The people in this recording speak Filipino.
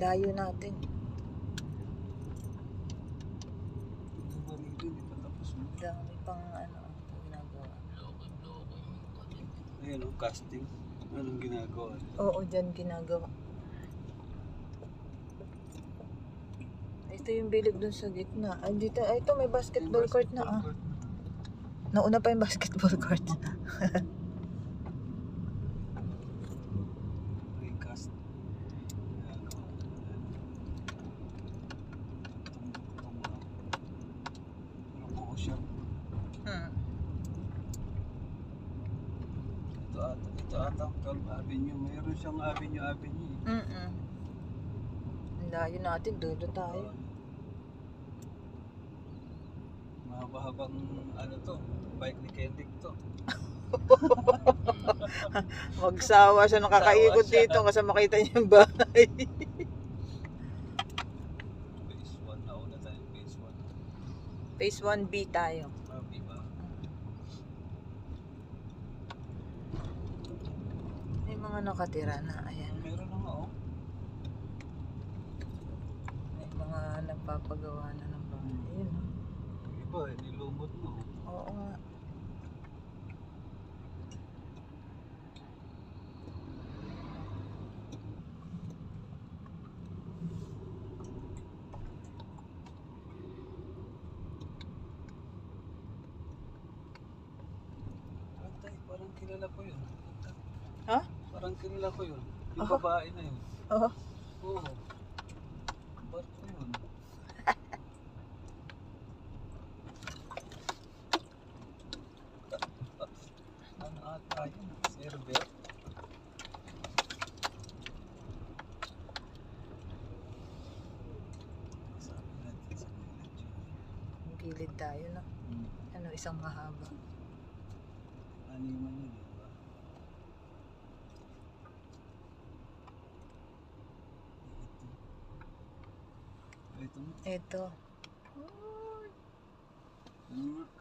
Layo natin. Dami pang ginagawa. Ayan o, casting. Anong ginagawa? Oo, dyan ginagawa. Ito yung bilog dun sa gitna. Ay, dito, ay, ito may basketball court na ah. Nauna pa yung basketball court. Recast. Nabuo siya. Ito ata ang Calm Avenue. Mayroon siyang Avenue. Ang layo natin, dulo tayo. Mahaba-habang ano to, bike ni Kendrick to. Magsawa siya, nakakaikot dito kasi makita niya yung bahay. Phase 1 na una tayo, phase 1. Phase 1B tayo. Diba? May mga nakatira na, ayan. Meron na nga oh. May mga nagpapagawa na ng bahay. Ayun. Iba, nilumot mo. Oo nga. Parang kilala ko yun. Ha? Parang kilala ko yun. Yung Aha. babae na yun. Oo. Oo. Ba't ko yun? Ano ata yun? Server? Sabi natin sa gilid yun. Ang gilid tayo, no? Ano, isang mahaba. Ano yung man yun, diba? Ito. Ito. Ano nga?